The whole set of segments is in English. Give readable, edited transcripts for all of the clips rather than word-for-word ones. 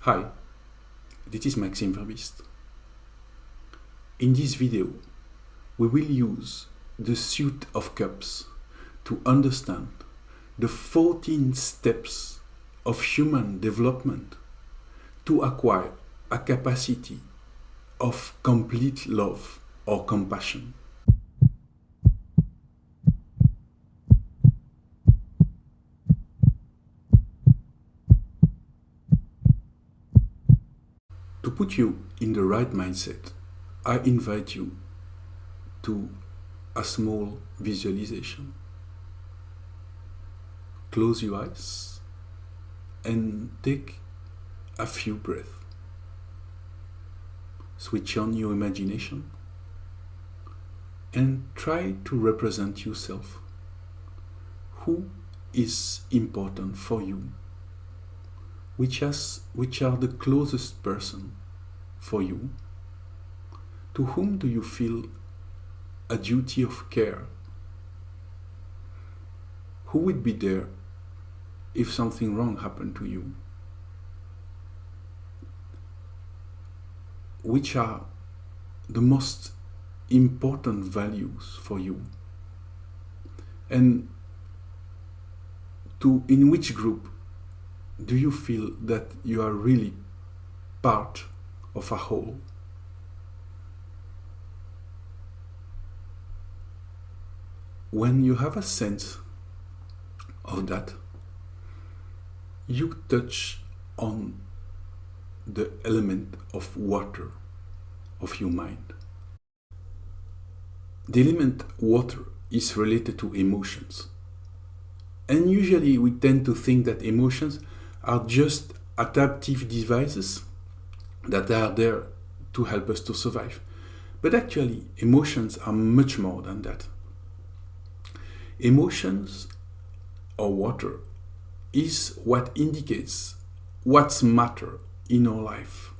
Hi, this is Maxim Verbist. In this video, we will use the suit of cups to understand the 14 steps of human development to acquire a capacity of complete love or compassion. To put you in the right mindset, I invite you to a small visualization. Close your eyes and take a few breaths. Switch on your imagination and try to represent yourself. Who is important for you? Which are the closest person for you? To whom do you feel a duty of care? Who would be there if something wrong happened to you? Which are the most important values for you? And in which group do you feel that you are really part of a whole? When you have a sense of that, you touch on the element of water of your mind. The element water is related to emotions. And usually we tend to think that emotions are just adaptive devices that are there to help us to survive. But actually, emotions are much more than that. Emotions, or water, is what indicates what's matter in our life.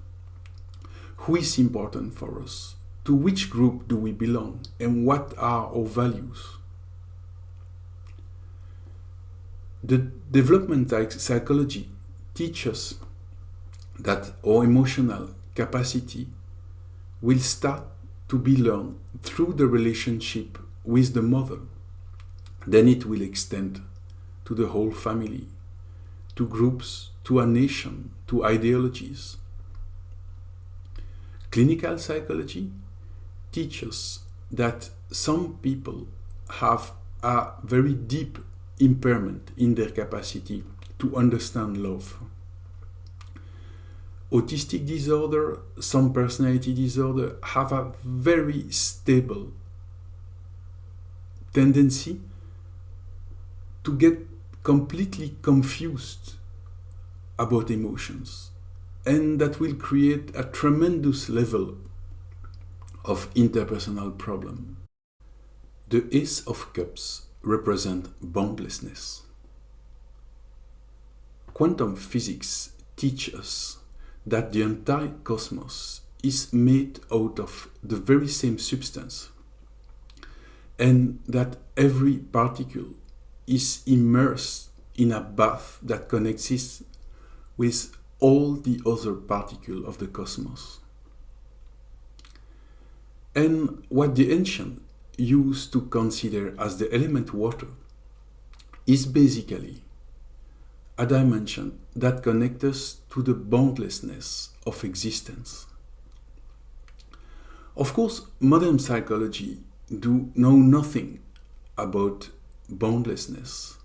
Who is important for us? To which group do we belong? And what are our values? The development psychology teaches that our emotional capacity will start to be learned through the relationship with the mother. Then it will extend to the whole family, to groups, to a nation, to ideologies. Clinical psychology teaches that some people have a very deep impairment in their capacity to understand love. Autistic disorder, some personality disorder have a very stable tendency to get completely confused about emotions, and that will create a tremendous level of interpersonal problem. The Ace of Cups represent boundlessness. Quantum physics teaches us that the entire cosmos is made out of the very same substance, and that every particle is immersed in a bath that connects it with all the other particles of the cosmos. And what the ancients used to consider as the element water is basically a dimension that connects us to the boundlessness of existence. Of course, modern psychology do know nothing about boundlessness.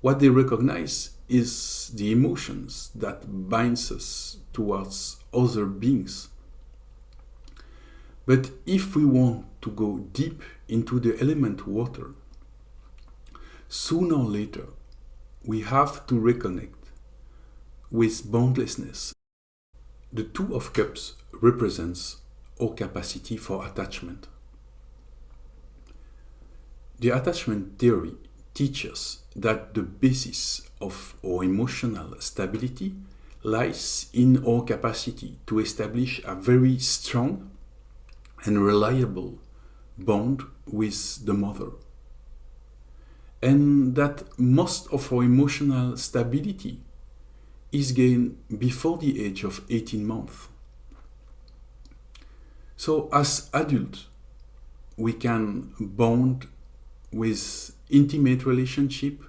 What they recognize is the emotions that binds us towards other beings. But if we want to go deep into the element water, sooner or later we have to reconnect with boundlessness. The Two of Cups represents our capacity for attachment. The attachment theory teaches that the basis of our emotional stability lies in our capacity to establish a very strong and reliable bond with the mother. And that most of our emotional stability is gained before the age of 18 months. So as adults, we can bond with intimate relationship.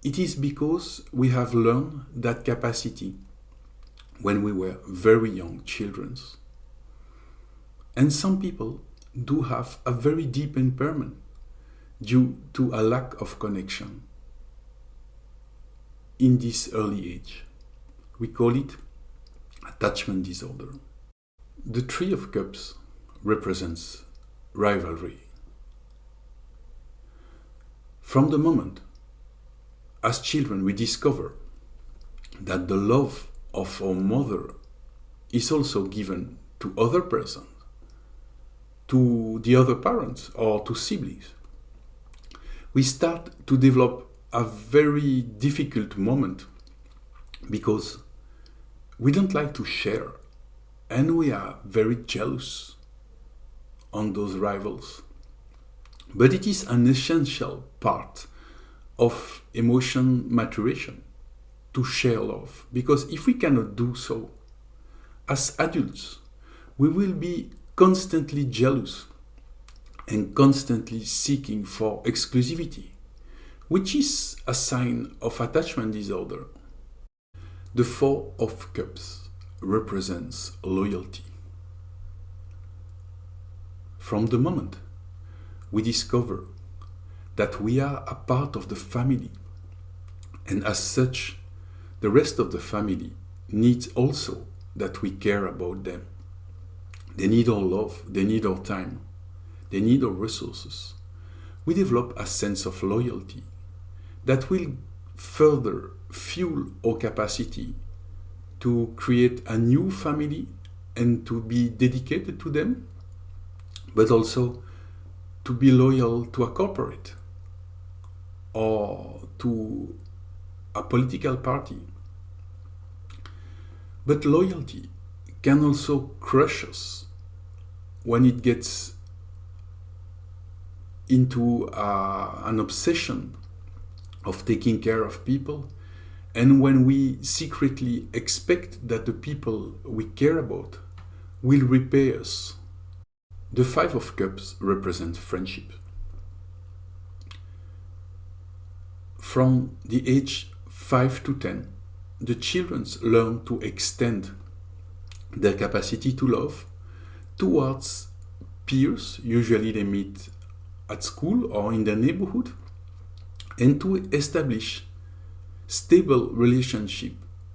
It is because we have learned that capacity when we were very young children. And some people do have a very deep impairment due to a lack of connection in this early age. We call it attachment disorder. The Three of Cups represents rivalry. From the moment, as children, we discover that the love of our mother is also given to other persons, to the other parents or to siblings. We start to develop a very difficult moment because we don't like to share and we are very jealous on those rivals. But it is an essential part of emotion maturation to share love, because if we cannot do so, as adults, we will be constantly jealous and constantly seeking for exclusivity, which is a sign of attachment disorder. The Four of Cups represents loyalty. From the moment we discover that we are a part of the family, and as such, the rest of the family needs also that we care about them. They need our love, they need our time, they need our resources. We develop a sense of loyalty that will further fuel our capacity to create a new family and to be dedicated to them, but also to be loyal to a corporate or to a political party. But loyalty can also crush us when it gets into an obsession of taking care of people, and when we secretly expect that the people we care about will repay us. The Five of Cups represent friendship. From the age 5 to 10, the children learn to extend their capacity to love towards peers, usually they meet at school or in their neighborhood, and to establish stable relationship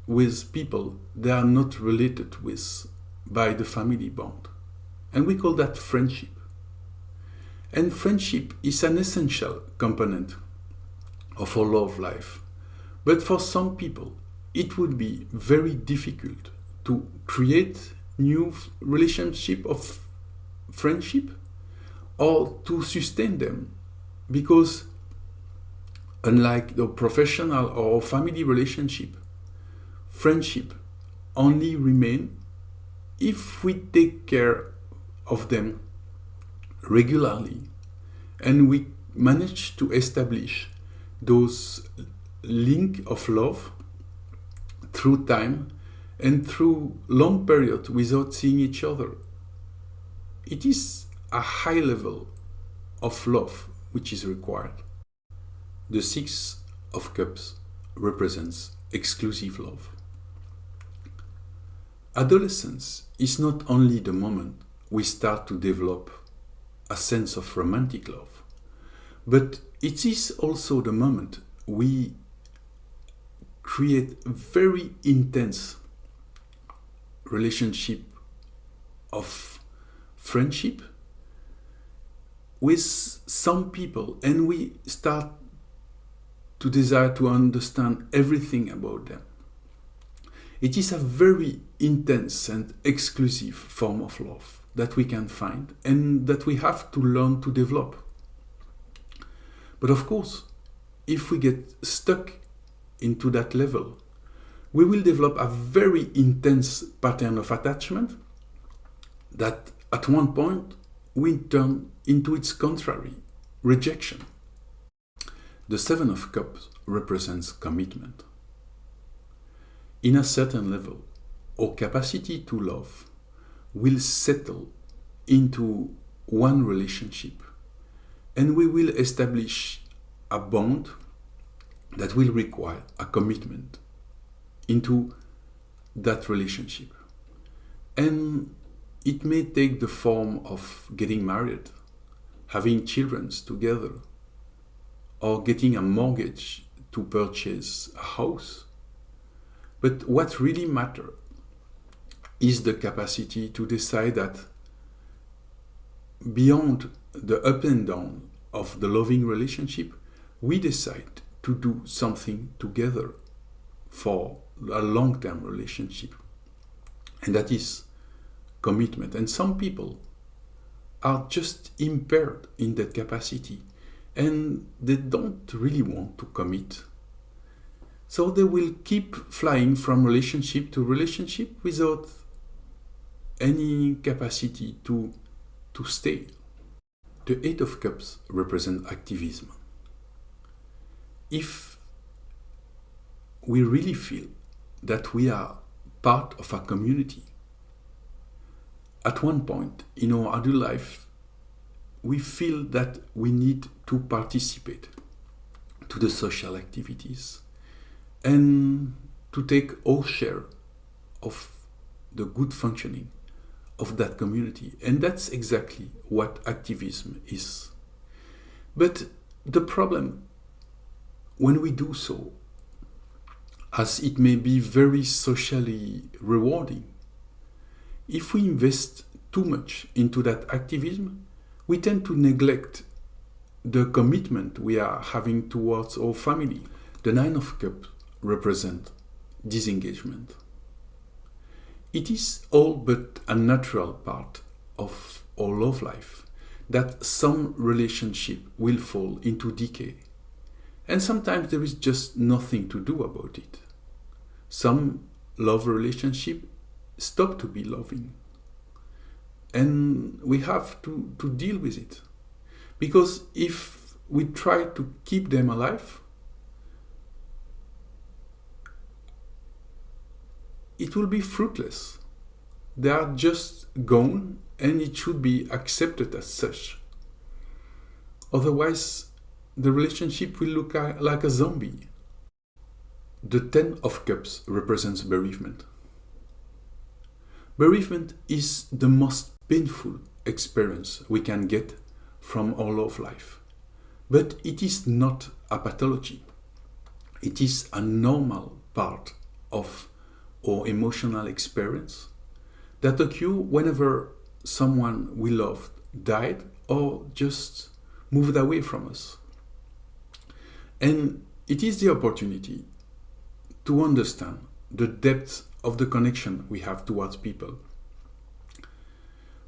with people they are not related with by the family bond. And we call that friendship. And friendship is an essential component of our love life. But for some people, it would be very difficult to create new relationship of friendship or to sustain them, because unlike the professional or family relationship, friendship only remain if we take care of them regularly and we manage to establish those links of love through time and through long periods without seeing each other. It is a high level of love which is required. The Six of Cups represents exclusive love. Adolescence is not only the moment we start to develop a sense of romantic love, but it is also the moment we create very intense relationship of friendship with some people, and we start to desire to understand everything about them. It is a very intense and exclusive form of love that we can find and that we have to learn to develop. But of course, if we get stuck into that level, we will develop a very intense pattern of attachment that at one point will turn into its contrary, rejection. The Seven of Cups represents commitment. in a certain level, our capacity to love will settle into one relationship, and we will establish a bond that will require a commitment into that relationship. And it may take the form of getting married, having children together, or getting a mortgage to purchase a house. But what really matters is the capacity to decide that beyond the up and down of the loving relationship, we decide to do something together for a long-term relationship. And that is commitment. And some people are just impaired in that capacity, and they don't really want to commit. So they will keep flying from relationship to relationship without any capacity to stay. The Eight of Cups represent activism. If we really feel that we are part of a community, at one point in our adult life, we feel that we need to participate to the social activities and to take our share of the good functioning of that community. And that's exactly what activism is. But the problem, when we do so, as it may be very socially rewarding, if we invest too much into that activism, we tend to neglect the commitment we are having towards our family. The Nine of Cups represent disengagement. It is all but a natural part of our love life that some relationship will fall into decay. And sometimes there is just nothing to do about it. Some love relationship stop to be loving. And we have to deal with it. Because if we try to keep them alive, it will be fruitless. They are just gone, and it should be accepted as such. Otherwise, the relationship will look like a zombie. The Ten of Cups represents bereavement. Bereavement is the most painful experience we can get from our love life. But it is not a pathology. It is a normal part of our emotional experience that occur whenever someone we loved died or just moved away from us. And it is the opportunity to understand the depth of the connection we have towards people.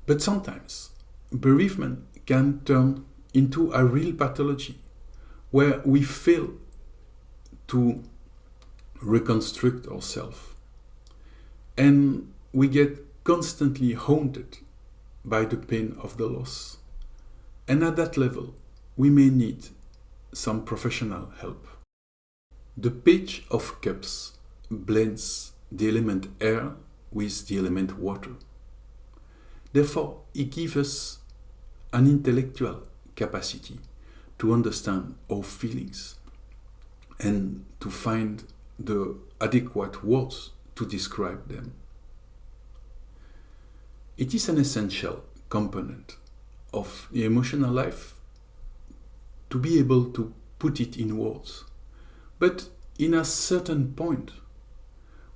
But sometimes bereavement can turn into a real pathology where we fail to reconstruct ourselves. And we get constantly haunted by the pain of the loss. And at that level, we may need some professional help. The Page of Cups blends the element air with the element water. Therefore, it gives us an intellectual capacity to understand our feelings and to find the adequate words to describe them. It is an essential component of the emotional life to be able to put it in words. But in a certain point,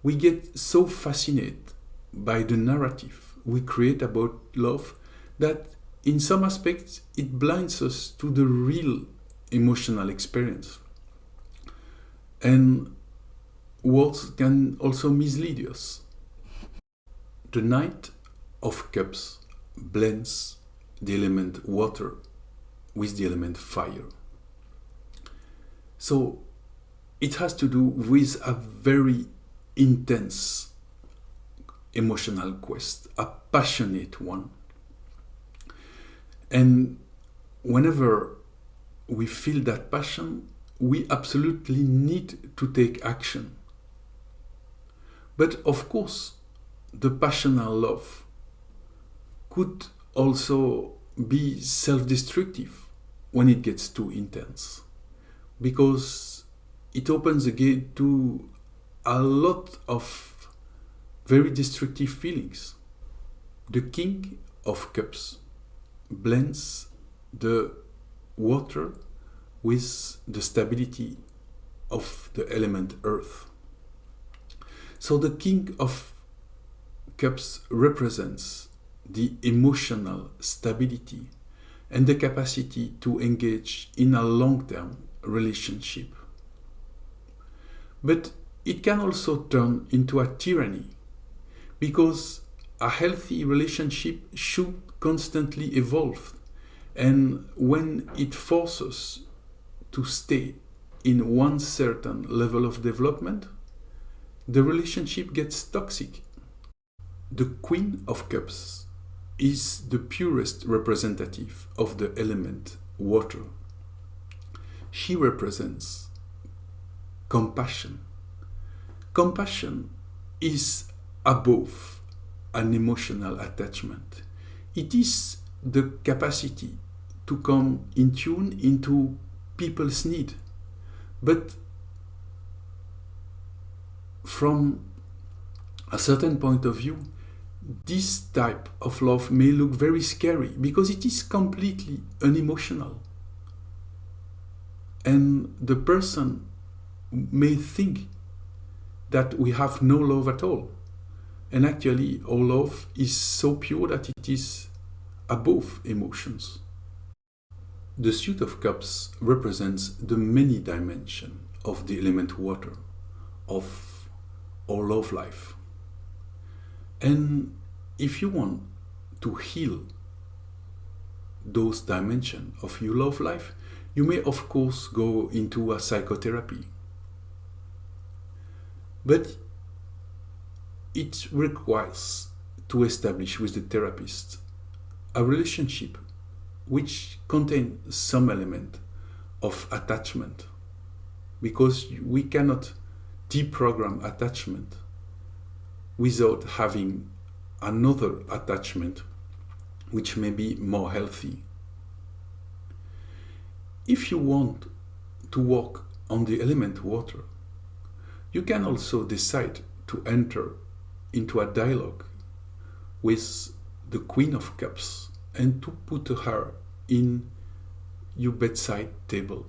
we get so fascinated by the narrative we create about love that in some aspects it blinds us to the real emotional experience. And words can also mislead us. The Knight of Cups blends the element water with the element fire. So it has to do with a very intense emotional quest, a passionate one. And whenever we feel that passion, we absolutely need to take action. But of course, the passional love could also be self-destructive when it gets too intense, because it opens the gate to a lot of very destructive feelings. The King of Cups blends the water with the stability of the element earth. So the King of Cups represents the emotional stability and the capacity to engage in a long-term relationship. But it can also turn into a tyranny, because a healthy relationship should constantly evolve, and when it forces to stay in one certain level of development, the relationship gets toxic. The Queen of Cups is the purest representative of the element water. She represents compassion. Compassion is above an emotional attachment. It is the capacity to come in tune into people's need. But from a certain point of view, this type of love may look very scary because it is completely unemotional. And the person may think that we have no love at all. And actually, our love is so pure that it is above emotions. The Suit of Cups represents the many dimensions of the element water, of our love life. And if you want to heal those dimensions of your love life, you may of course go into a psychotherapy. But it requires to establish with the therapist a relationship which contains some element of attachment, because we cannot deprogram attachment without having another attachment which may be more healthy. If you want to work on the element water, you can also decide to enter into a dialogue with the Queen of Cups and to put her in your bedside table.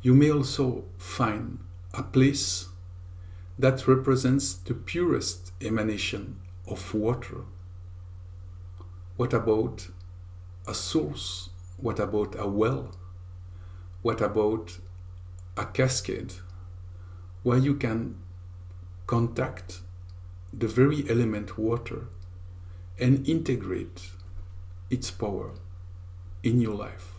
You may also find a place that represents the purest emanation of water. What about a source? What about a well? What about a cascade where you can contact the very element water and integrate its power in your life?